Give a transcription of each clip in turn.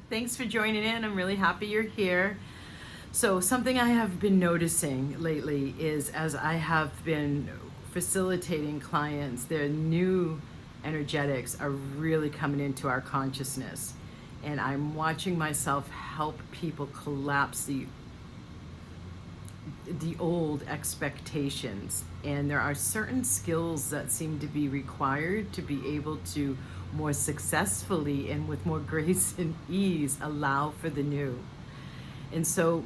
Thanks for joining in. I'm really happy you're here. So, something I have been noticing lately is as I have been facilitating clients, their new energetics are really coming into our consciousness. And I'm watching myself help people collapse the old expectations, and there are certain skills that seem to be required to be able to more successfully and with more grace and ease allow for the new. And so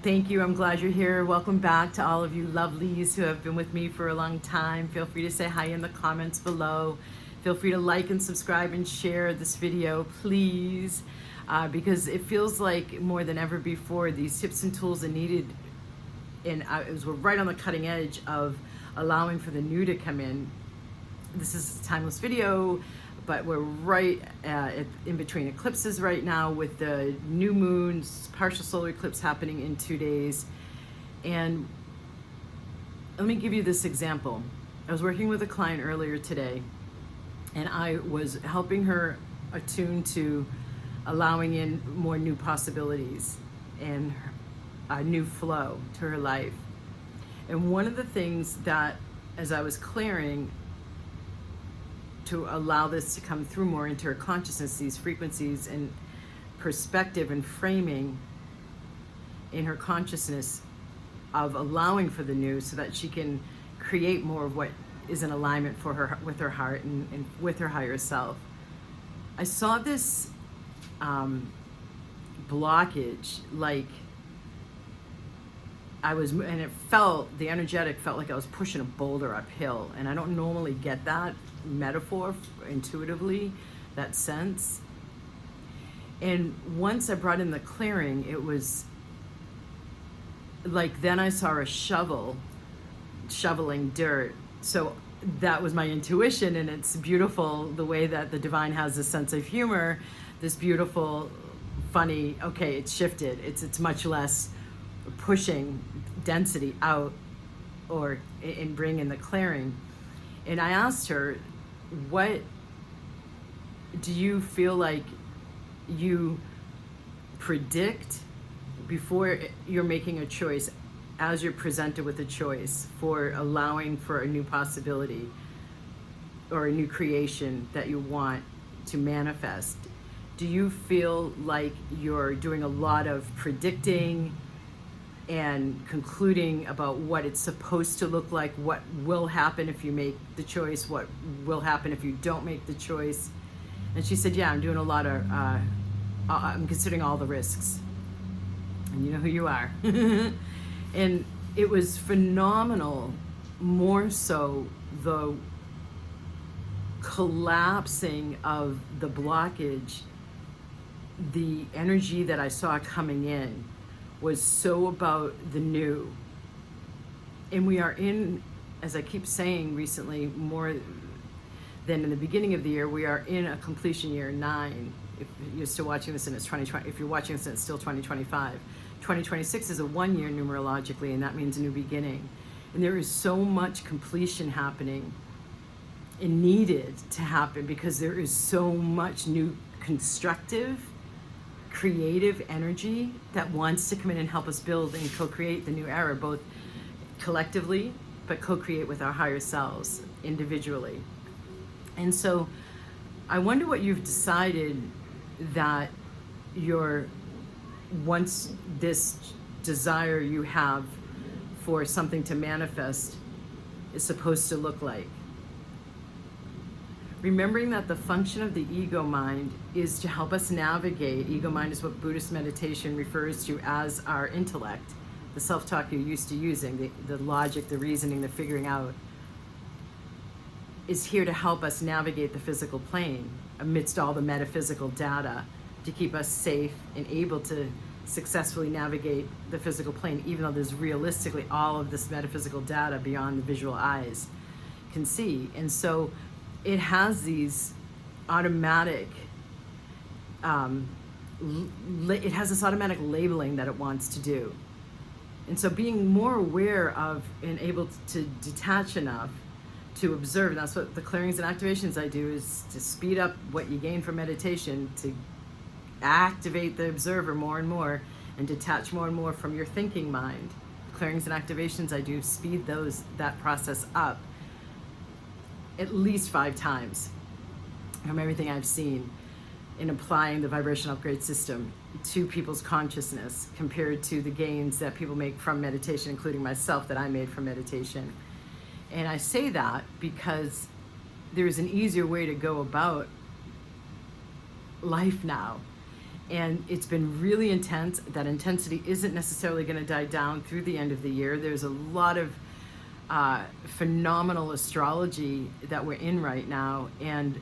thank you. I'm glad you're here. Welcome back to all of you lovelies who have been with me for a long time. Feel free to say hi in the comments below. Feel free to like and subscribe and share this video, please, because it feels like more than ever before these tips and tools are needed, and we're right on the cutting edge of allowing for the new to come in. This is a timeless video, but we're right in between eclipses right now with the new moons, partial solar eclipse happening in 2 days. And let me give you this example. I was working with a client earlier today, and I was helping her attune to allowing in more new possibilities and a new flow to her life. And one of the things that, as I was clearing to allow this to come through more into her consciousness, these frequencies and perspective and framing in her consciousness of allowing for the new so that she can create more of what is in alignment for her with her heart and with her higher self. I saw this blockage, like the energetic felt like I was pushing a boulder uphill, and I don't normally get that metaphor intuitively, that sense. And once I brought in the clearing, it was like then I saw a shoveling dirt. So that was my intuition, and it's beautiful the way that the divine has this sense of humor, this beautiful, funny, okay, it's shifted. It's much less pushing density out or in bringing the clearing. And I asked her, what do you feel like you predict before you're making a choice, as you're presented with a choice for allowing for a new possibility or a new creation that you want to manifest? Do you feel like you're doing a lot of predicting and concluding about what it's supposed to look like, what will happen if you make the choice, what will happen if you don't make the choice? And she said, yeah, I'm doing a lot of, I'm considering all the risks. And you know who you are. And it was phenomenal, more so the collapsing of the blockage, the energy that I saw coming in was so about the new. And we are in, as I keep saying recently, more than in the beginning of the year, we are in a completion year 9. If you're still watching this and it's 2020, if you're watching this and it's still 2025. 2026 is a 1 year numerologically, and that means a new beginning. And there is so much completion happening and needed to happen because there is so much new constructive, creative energy that wants to come in and help us build and co-create the new era, both collectively, but co-create with our higher selves individually. And so I wonder what you've decided that once this desire you have for something to manifest is supposed to look like. Remembering that the function of the ego mind is to help us navigate. Ego mind is what Buddhist meditation refers to as our intellect, the self-talk you're used to using, the logic, the reasoning, the figuring out, is here to help us navigate the physical plane amidst all the metaphysical data, to keep us safe and able to successfully navigate the physical plane, even though there's realistically all of this metaphysical data beyond the visual eyes can see. And so it has these automatic, it has this automatic labeling that it wants to do. And so being more aware of and able to detach enough to observe, and that's what the clearings and activations I do, is to speed up what you gain from meditation, to activate the observer more and more and detach more and more from your thinking mind. Clearings and activations, I do speed that process up at least 5 times from everything I've seen in applying the vibration upgrade system to people's consciousness compared to the gains that people make from meditation, including myself, that I made from meditation. And I say that because there is an easier way to go about life now. And it's been really intense. That intensity isn't necessarily going to die down through the end of the year. There's a lot of phenomenal astrology that we're in right now. And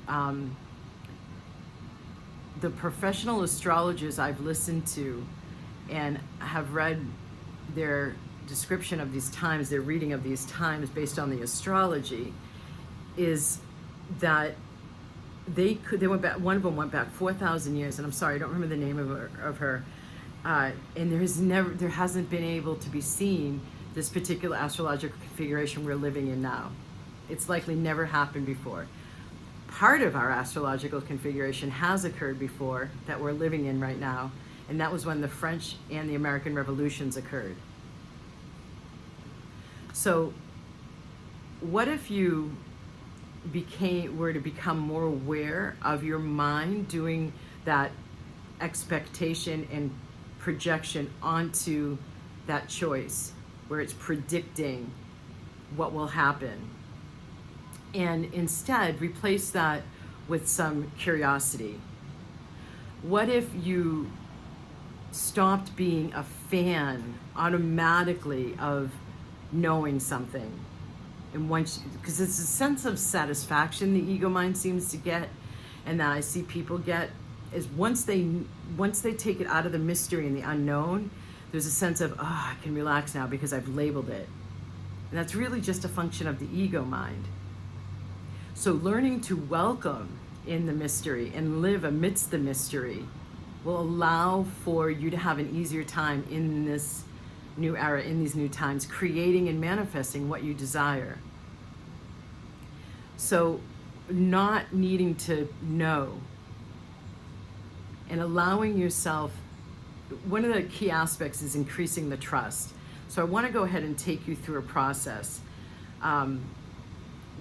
the professional astrologers I've listened to and have read their description of these times, their reading of these times based on the astrology, is that they went back, one of them went back 4,000 years, and I'm sorry, I don't remember the name of her, and there hasn't been able to be seen this particular astrological configuration we're living in now. It's likely never happened before. Part of our astrological configuration has occurred before that we're living in right now, and that was when the French and the American revolutions occurred. So what if you were to become more aware of your mind doing that expectation and projection onto that choice, where it's predicting what will happen, and instead replace that with some curiosity? What if you stopped being a fan automatically of knowing something? And once, because it's a sense of satisfaction the ego mind seems to get, and that I see people get, is once they take it out of the mystery and the unknown, there's a sense of, I can relax now because I've labeled it. And that's really just a function of the ego mind. So learning to welcome in the mystery and live amidst the mystery will allow for you to have an easier time in this new era, in these new times, creating and manifesting what you desire. So not needing to know and allowing yourself, one of the key aspects is increasing the trust. So I want to go ahead and take you through a process,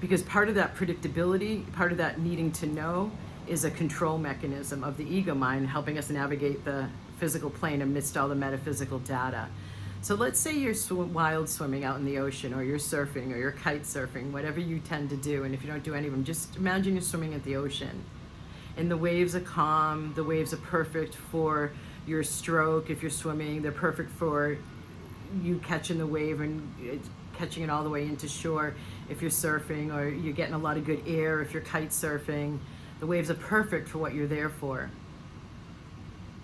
because part of that predictability, part of that needing to know, is a control mechanism of the ego mind, helping us navigate the physical plane amidst all the metaphysical data. So let's say you're wild swimming out in the ocean, or you're surfing, or you're kite surfing, whatever you tend to do. And if you don't do any of them, just imagine you're swimming at the ocean. And the waves are calm, the waves are perfect for your stroke. If you're swimming, they're perfect for you catching the wave and catching it all the way into shore. If you're surfing, or you're getting a lot of good air, if you're kite surfing, the waves are perfect for what you're there for.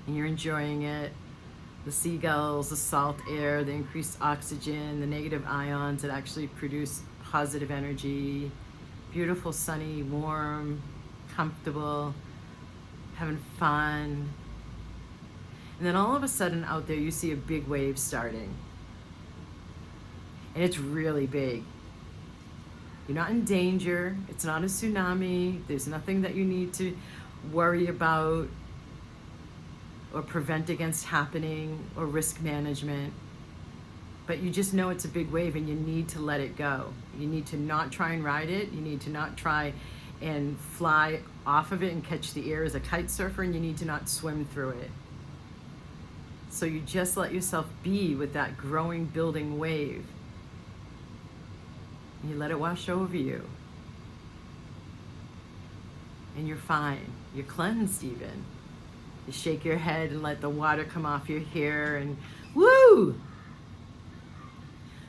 And you're enjoying it. The seagulls, the salt air, the increased oxygen, the negative ions that actually produce positive energy. Beautiful, sunny, warm, comfortable, having fun. And then all of a sudden out there you see a big wave starting. And it's really big. You're not in danger. It's not a tsunami. There's nothing that you need to worry about or prevent against happening, or risk management. But you just know it's a big wave and you need to let it go. You need to not try and ride it. You need to not try and fly off of it and catch the air as a kite surfer, and you need to not swim through it. So you just let yourself be with that growing, building wave. And you let it wash over you. And you're fine. You're cleansed even. You shake your head and let the water come off your hair, and woo!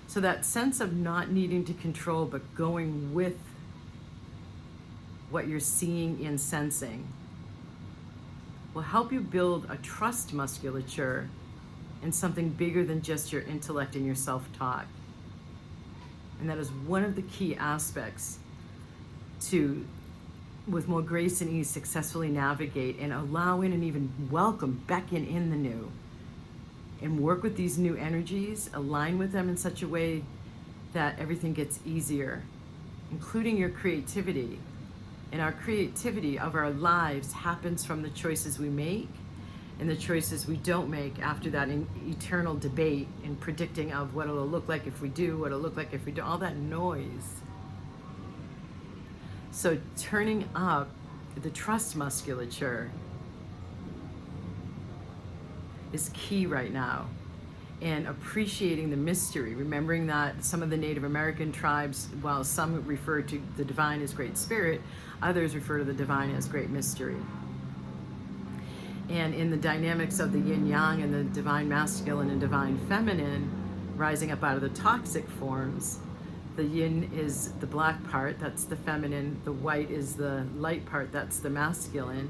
So that sense of not needing to control, but going with what you're seeing and sensing, will help you build a trust musculature in something bigger than just your intellect and your self-talk. And that is one of the key aspects to, with more grace and ease, successfully navigate and allow in and even welcome, beckon in the new, and work with these new energies, align with them in such a way that everything gets easier, including your creativity. And our creativity of our lives happens from the choices we make and the choices we don't make after that eternal debate and predicting of what it'll look like if we do, what it'll look like if we don't, all that noise. So turning up the trust musculature is key right now, and appreciating the mystery, remembering that some of the Native American tribes, while some refer to the divine as Great Spirit, others refer to the divine as Great Mystery. And in the dynamics of the yin-yang and the divine masculine and divine feminine rising up out of the toxic forms, the yin is the black part, that's the feminine, the white is the light part, that's the masculine,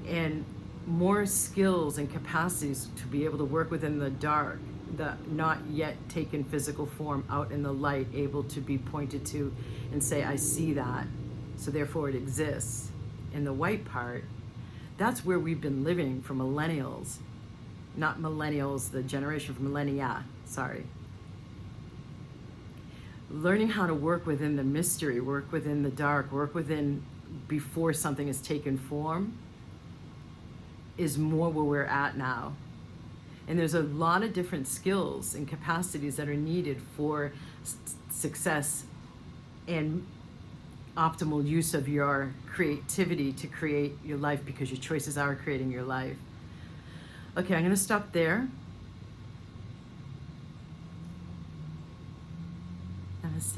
and more skills and capacities to be able to work within the dark, the not yet taken physical form out in the light, able to be pointed to and say, I see that, so therefore it exists. In the white part, that's where we've been living for millennials, not millennials, the generation from millennia, sorry. Learning how to work within the mystery, work within the dark, work within before something has taken form is more where we're at now. And there's a lot of different skills and capacities that are needed for success and optimal use of your creativity to create your life, because your choices are creating your life. Okay, I'm going to stop there. Namaste.